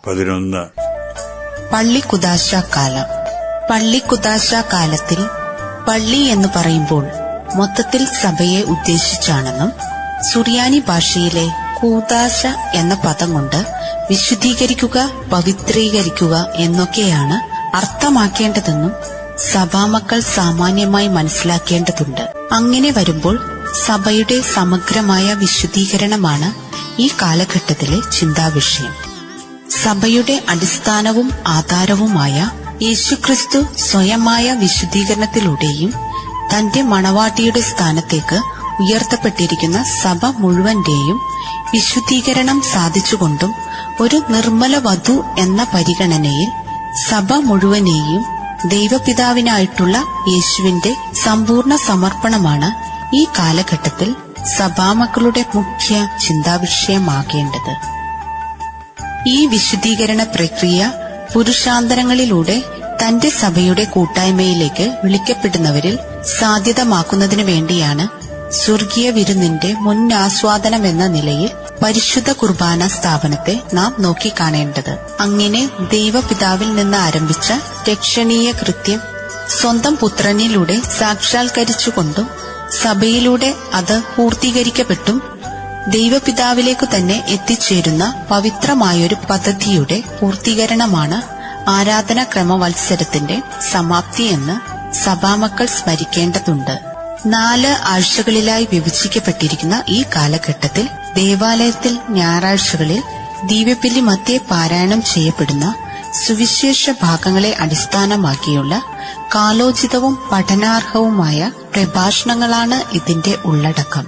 11 പള്ളിക്കുദാശക്കാലം. പള്ളിക്കുദാശക്കാലത്തിൽ പള്ളി എന്ന് പറയുമ്പോൾ മൊത്തത്തിൽ സഭയെ ഉദ്ദേശിച്ചാണെന്നും സുറിയാനി ഭാഷയിലെ കൂദാശ എന്ന പദം കൊണ്ട് വിശുദ്ധീകരിക്കുക, പവിത്രീകരിക്കുക എന്നൊക്കെയാണ് അർത്ഥമാക്കേണ്ടതെന്നും സഭാമക്കൾ സാമാന്യമായി മനസ്സിലാക്കേണ്ടതുണ്ട്. അങ്ങനെ വരുമ്പോൾ സഭയുടെ സമഗ്രമായ വിശുദ്ധീകരണമാണ് ഈ കാലഘട്ടത്തിലെ ചിന്താവിഷയം. സഭയുടെ അടിസ്ഥാനവും ആധാരവുമായ യേശുക്രിസ്തു സ്വയമായ വിശുദ്ധീകരണത്തിലൂടെയും തന്റെ മണവാട്ടിയുടെ സ്ഥാനത്തേക്ക് ഉയർത്തപ്പെട്ടിരിക്കുന്ന സഭ മുഴുവന്റെയും വിശുദ്ധീകരണം സാധിച്ചുകൊണ്ടും ഒരു നിർമ്മല വധു എന്ന പരിഗണനയിൽ സഭ മുഴുവനെയും ദൈവപിതാവിനായിട്ടുള്ള യേശുവിന്റെ സമ്പൂർണ്ണ സമർപ്പണമാണ് ഈ കാലഘട്ടത്തിൽ സഭാമക്കളുടെ മുഖ്യ ചിന്താവിഷയമാകേണ്ടത്. ഈ വിശുദ്ധീകരണ പ്രക്രിയ പുരുഷാന്തരങ്ങളിലൂടെ തന്റെ സഭയുടെ കൂട്ടായ്മയിലേക്ക് വിളിക്കപ്പെടുന്നവരിൽ സാധ്യതമാക്കുന്നതിനു വേണ്ടിയാണ് സ്വർഗീയ വിരുന്നിന്റെ മുന്നാസ്വാദനമെന്ന നിലയിൽ പരിശുദ്ധ കുർബാന സ്ഥാപനത്തെ നാം നോക്കിക്കാണേണ്ടത്. അങ്ങനെ ദൈവപിതാവിൽ നിന്ന് ആരംഭിച്ച രക്ഷണീയ കൃത്യം സ്വന്തം പുത്രനിലൂടെ സാക്ഷാത്കരിച്ചുകൊണ്ടും സഭയിലൂടെ അത് പൂർത്തീകരിക്കപ്പെട്ടും ദൈവപിതാവിലേക്കു തന്നെ എത്തിച്ചേരുന്ന പവിത്രമായൊരു പദ്ധതിയുടെ പൂർത്തീകരണമാണ് ആരാധനാ ക്രമവത്സരത്തിന്റെ സമാപ്തിയെന്ന് സഭാമക്കൾ സ്മരിക്കേണ്ടതുണ്ട്. 4 ആഴ്ചകളിലായി വിഭജിക്കപ്പെട്ടിരിക്കുന്ന ഈ കാലഘട്ടത്തിൽ ദേവാലയത്തിൽ ഞായറാഴ്ചകളിൽ ദിവ്യബലി മധ്യേ പാരായണം ചെയ്യപ്പെടുന്ന സുവിശേഷ ഭാഗങ്ങളെ അടിസ്ഥാനമാക്കിയുള്ള കാലോചിതവും പഠനാർഹവുമായ പ്രഭാഷണങ്ങളാണ് ഇതിന്റെ ഉള്ളടക്കം.